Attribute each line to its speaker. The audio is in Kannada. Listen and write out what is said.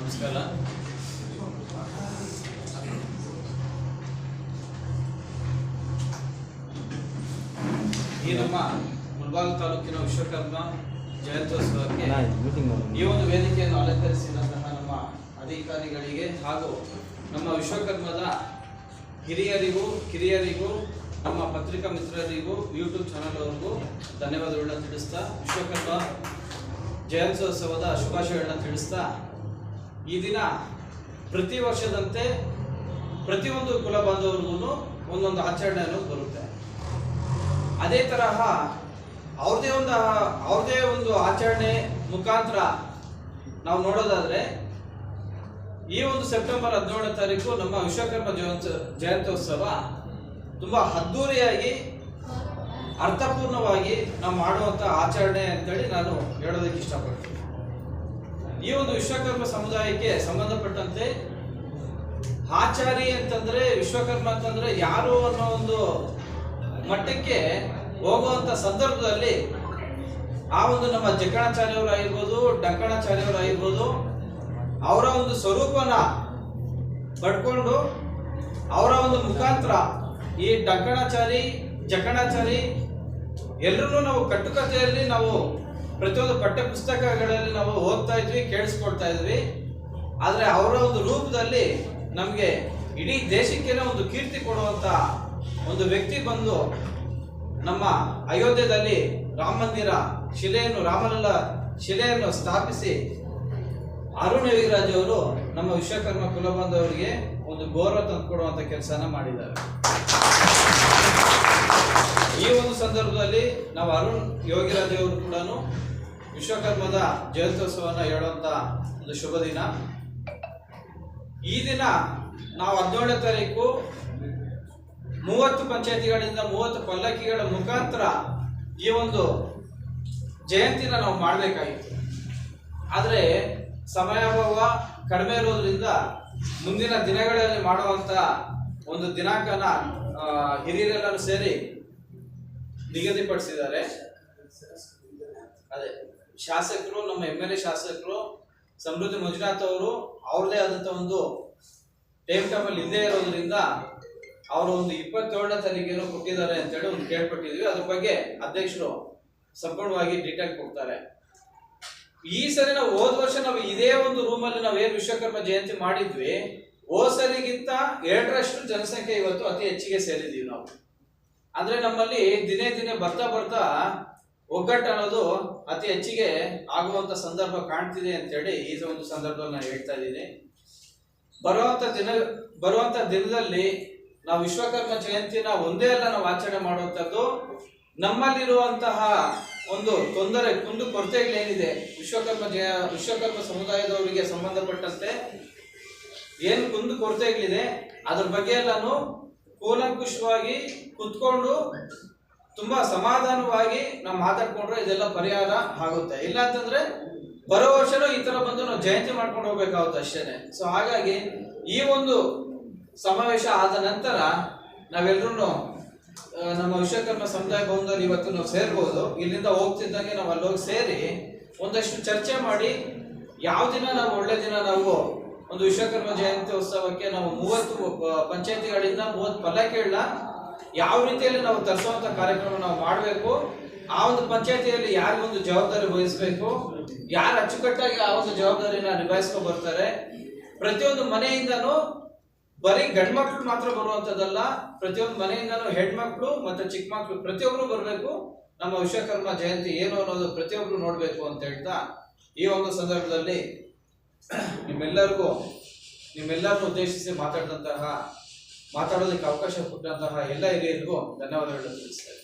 Speaker 1: ನಮಸ್ಕಾರ. ಈ ನಮ್ಮ ಮುಳಬಾಗಿಲು ತಾಲೂಕಿನ ವಿಶ್ವಕರ್ಮ ಜಯಂತ್ಯೋತ್ಸವಕ್ಕೆ ಈ ಒಂದು ವೇದಿಕೆಯನ್ನು ಅಲಂಕರಿಸಿದಂತಹ ನಮ್ಮ ಅಧಿಕಾರಿಗಳಿಗೆ ಹಾಗೂ ನಮ್ಮ ವಿಶ್ವಕರ್ಮದ ಹಿರಿಯರಿಗೂ ಕಿರಿಯರಿಗೂ ನಮ್ಮ ಪತ್ರಿಕಾ ಮಿತ್ರರಿಗೂ ಯೂಟ್ಯೂಬ್ ಚಾನಲ್ ಅವರಿಗೂ ಧನ್ಯವಾದಗಳನ್ನ ತಿಳಿಸ್ತಾ, ವಿಶ್ವಕರ್ಮ ಜಯಂತ್ಯೋತ್ಸವದ ಶುಭಾಶಯಗಳನ್ನ ತಿಳಿಸ್ತಾ, ಈ ದಿನ ಪ್ರತಿ ವರ್ಷದಂತೆ ಪ್ರತಿಯೊಂದು ಕುಲ ಬಾಂಧವರಿಗೂ ಒಂದೊಂದು ಆಚರಣೆ ಅನ್ನೋದು ಬರುತ್ತೆ. ಅದೇ ತರಹ ಅವ್ರದೇ ಒಂದು ಆಚರಣೆ ಮುಖಾಂತರ ನಾವು ನೋಡೋದಾದ್ರೆ, ಈ ಒಂದು ಸೆಪ್ಟೆಂಬರ್ 17ನೇ ತಾರೀಕು ನಮ್ಮ ವಿಶ್ವಕರ್ಮ ಜಯಂತ್ಯೋತ್ಸವ ತುಂಬಾ ಅದ್ದೂರಿಯಾಗಿ ಅರ್ಥಪೂರ್ಣವಾಗಿ ನಾವು ಮಾಡುವಂತ ಆಚರಣೆ ಅಂತೇಳಿ ನಾನು ಹೇಳೋದಕ್ಕೆ ಇಷ್ಟಪಡ್ತೀನಿ. ಈ ಒಂದು ವಿಶ್ವಕರ್ಮ ಸಮುದಾಯಕ್ಕೆ ಸಂಬಂಧಪಟ್ಟಂತೆ ಆಚಾರಿ ಅಂತಂದ್ರೆ, ವಿಶ್ವಕರ್ಮ ಅಂತಂದ್ರೆ ಯಾರು ಅನ್ನೋ ಒಂದು ಮಟ್ಟಕ್ಕೆ ಹೋಗುವಂತ ಸಂದರ್ಭದಲ್ಲಿ ಆ ಒಂದು ನಮ್ಮ ಜಕ್ಕಣಾಚಾರ್ಯವರಾಗಿರ್ಬೋದು, ಡಂಕಣಾಚಾರ್ಯವರಾಗಿರ್ಬೋದು, ಅವರ ಒಂದು ಸ್ವರೂಪನ ಪಡ್ಕೊಂಡು ಅವರ ಒಂದು ಮುಖಾಂತರ ಈ ಡಂಕಣಾಚಾರಿ ಜಕ್ಕಣಾಚಾರಿ ಎಲ್ಲರೂ ನಾವು ಕಟ್ಟುಕತೆಯಲ್ಲಿ ನಾವು ಪ್ರತಿಯೊಂದು ಪಠ್ಯ ಪುಸ್ತಕಗಳಲ್ಲಿ ನಾವು ಓದ್ತಾ ಇದ್ವಿ, ಕೇಳಿಸ್ಕೊಳ್ತಾ ಇದ್ವಿ. ಆದ್ರೆ ಅವರ ಒಂದು ರೂಪದಲ್ಲಿ ನಮ್ಗೆ ಇಡೀ ದೇಶಕ್ಕೇನೆ ಒಂದು ಕೀರ್ತಿ ಕೊಡುವಂತ ಒಂದು ವ್ಯಕ್ತಿ ಬಂದು ನಮ್ಮ ಅಯೋಧ್ಯೆಯಲ್ಲಿ ರಾಮಲಲ್ಲ ಶಿಲೆಯನ್ನು ಸ್ಥಾಪಿಸಿ ಅರುಣ್ ಯೋಗಿರಾಜ್ ಅವರು ನಮ್ಮ ವಿಶ್ವಕರ್ಮ ಕುಲಬಾಂಧವರಿಗೆ ಒಂದು ಗೌರವ ತಂದುಕೊಡುವಂತ ಕೆಲಸನ ಮಾಡಿದ್ದಾರೆ. ಈ ಒಂದು ಸಂದರ್ಭದಲ್ಲಿ ನಾವು ಅರುಣ್ ಯೋಗಿರಾಜ್ ಅವರು ಕೂಡ ವಿಶ್ವಕರ್ಮದ ಜಯಂತ್ಯೋತ್ಸವನ ಹೇಳುವಂತ ಒಂದು ಶುಭ ದಿನ. ಈ ದಿನ ನಾವು 17ನೇ ತಾರೀಕು 30 ಪಂಚಾಯತಿಗಳಿಂದ 30 ಪಲ್ಲಕ್ಕಿಗಳ ಮುಖಾಂತರ ಈ ಒಂದು ಜಯಂತಿನ ನಾವು ಮಾಡಬೇಕಾಗಿತ್ತು. ಆದರೆ ಸಮಯಾಭಾವ ಕಡಿಮೆ ಇರೋದ್ರಿಂದ ಮುಂದಿನ ದಿನಗಳಲ್ಲಿ ಮಾಡುವಂತ ಒಂದು ದಿನಾಂಕನ ಹಿರಿಯರೆಲ್ಲರೂ ಸೇರಿ ನಿಗದಿಪಡಿಸಿದ್ದಾರೆ. ಅದೇ ಶಾಸಕರು, ನಮ್ಮ MLA ಶಾಸಕರು ಸಮೃದ್ಧಿ ಮಂಜುನಾಥ್ ಅವರು ಅವ್ರದೇ ಆದಂತ ಒಂದು ಟೈಮ್ ಟೇಬಲ್ ಇಲ್ಲದೆ ಇರೋದ್ರಿಂದ ಅವರು ಒಂದು 27ನೇ ತಾರೀಕೇನೋ ಕೊಟ್ಟಿದ್ದಾರೆ ಅಂತೇಳಿ ಒಂದು ಕೇಳ್ಪಟ್ಟಿದ್ವಿ. ಅದ್ರ ಬಗ್ಗೆ ಅಧ್ಯಕ್ಷರು ಸಂಪೂರ್ಣವಾಗಿ ಡೀಟೇಲ್ ಕೊಡ್ತಾರೆ. ಈ ಸರಿ ನಾವು ಹೋದ ವರ್ಷ ನಾವು ಇದೇ ಒಂದು ರೂಮಲ್ಲಿ ನಾವೇನು ವಿಶ್ವಕರ್ಮ ಜಯಂತಿ ಮಾಡಿದ್ವಿ, ಹೋದ ಸರಿಗಿಂತ 2ರಷ್ಟು ಜನಸಂಖ್ಯೆ ಇವತ್ತು ಅತಿ ಹೆಚ್ಚಿಗೆ ಸೇರಿದೀವಿ ನಾವು. ಅಂದ್ರೆ ನಮ್ಮಲ್ಲಿ ದಿನೇ ದಿನೇ ಬರ್ತಾ ಒಗ್ಗಟ್ಟು ಅನ್ನೋದು ಅತಿ ಹೆಚ್ಚಿಗೆ ಆಗುವಂತ ಸಂದರ್ಭ ಕಾಣ್ತಿದೆ ಅಂತೇಳಿ ಈ ಒಂದು ಸಂದರ್ಭದಲ್ಲಿ ನಾನು ಹೇಳ್ತಾ ಇದ್ದೀನಿ. ಬರುವಂತ ದಿನದಲ್ಲಿ ನಾವು ವಿಶ್ವಕರ್ಮ ಜಯಂತಿನ ಒಂದೇ ಅಲ್ಲ ನಾವು ಆಚರಣೆ ಮಾಡುವಂಥದ್ದು. ನಮ್ಮಲ್ಲಿರುವಂತಹ ಒಂದು ತೊಂದರೆ, ಕುಂದು ಕೊರತೆಗಳೇನಿದೆ, ವಿಶ್ವಕರ್ಮ ಸಮುದಾಯದವರಿಗೆ ಸಂಬಂಧಪಟ್ಟಂತೆ ಏನು ಕುಂದು ಕೊರತೆಗಳಿದೆ ಅದ್ರ ಬಗ್ಗೆ ಎಲ್ಲಾನು ಕೂಲಂಕುಷವಾಗಿ ಕುತ್ಕೊಂಡು ತುಂಬಾ ಸಮಾಧಾನವಾಗಿ ನಾವು ಮಾತಾಡ್ಕೊಂಡ್ರೆ ಇದೆಲ್ಲ ಪರಿಹಾರ ಆಗುತ್ತೆ. ಇಲ್ಲ ಅಂತಂದ್ರೆ ಬರೋ ವರ್ಷನೂ ಈ ತರ ಬಂದು ನಾವು ಜಯಂತಿ ಮಾಡ್ಕೊಂಡು ಹೋಗ್ಬೇಕಾಗುತ್ತೆ ಅಷ್ಟೇನೆ. ಸೊ ಹಾಗಾಗಿ ಈ ಒಂದು ಸಮಾವೇಶ ಆದ ನಂತರ ನಾವೆಲ್ಲರೂ ನಮ್ಮ ವಿಶ್ವಕರ್ಮ ಸಮುದಾಯ ಭವನದಲ್ಲಿ ಇವತ್ತು ನಾವು ಸೇರ್ಬೋದು. ಇಲ್ಲಿಂದ ಹೋಗ್ತಿದ್ದಂಗೆ ನಾವು ಅಲ್ಲೋಗಿ ಸೇರಿ ಒಂದಷ್ಟು ಚರ್ಚೆ ಮಾಡಿ ಯಾವ ದಿನ ನಾವು ಒಳ್ಳೆ ದಿನ ನಾವು ಒಂದು ವಿಶ್ವಕರ್ಮ ಜಯಂತಿ ಉತ್ಸವಕ್ಕೆ ನಾವು 30 ಪಂಚಾಯತಿಗಳಿಂದ 30 ಪಲ್ಲಕ್ಕಿಗಳನ್ನ ಯಾವ ರೀತಿಯಲ್ಲಿ ನಾವು ತರಿಸುವಂತ ಕಾರ್ಯಕ್ರಮ ನಾವು ಮಾಡಬೇಕು, ಆ ಒಂದು ಪಂಚಾಯತಿಯಲ್ಲಿ ಯಾರಿಗೊಂದು ಜವಾಬ್ದಾರಿ ವಹಿಸಬೇಕು, ಯಾರು ಅಚ್ಚುಕಟ್ಟಾಗಿ ಆ ಒಂದು ಜವಾಬ್ದಾರಿನ ನಿಭಾಯಿಸ್ಕೊ ಬರ್ತಾರೆ. ಪ್ರತಿಯೊಂದು ಮನೆಯಿಂದನೂ ಬರೀ ಗಂಡ್ಮಕ್ಳು ಮಾತ್ರ ಬರುವಂತದ್ದಲ್ಲ, ಪ್ರತಿಯೊಂದು ಮನೆಯಿಂದನೂ ಹೆಣ್ಮಕ್ಳು ಮತ್ತೆ ಚಿಕ್ಕ ಮಕ್ಳು ಪ್ರತಿಯೊಬ್ರು ಬರಬೇಕು. ನಮ್ಮ ವಿಶ್ವಕರ್ಮ ಜಯಂತಿ ಏನು ಅನ್ನೋದು ಪ್ರತಿಯೊಬ್ರು ನೋಡ್ಬೇಕು ಅಂತ ಹೇಳ್ತಾ, ಈ ಒಂದು ಸಂದರ್ಭದಲ್ಲಿ ನಿಮ್ಮೆಲ್ಲರನ್ನು ಉದ್ದೇಶಿಸಿ ಮಾತಾಡೋದಕ್ಕೆ ಅವಕಾಶ ಕೊಟ್ಟಂತಹ ಎಲ್ಲ ಹಿರಿಯರಿಗೂ ಧನ್ಯವಾದಗಳನ್ನು ತಿಳಿಸ್ತೇನೆ.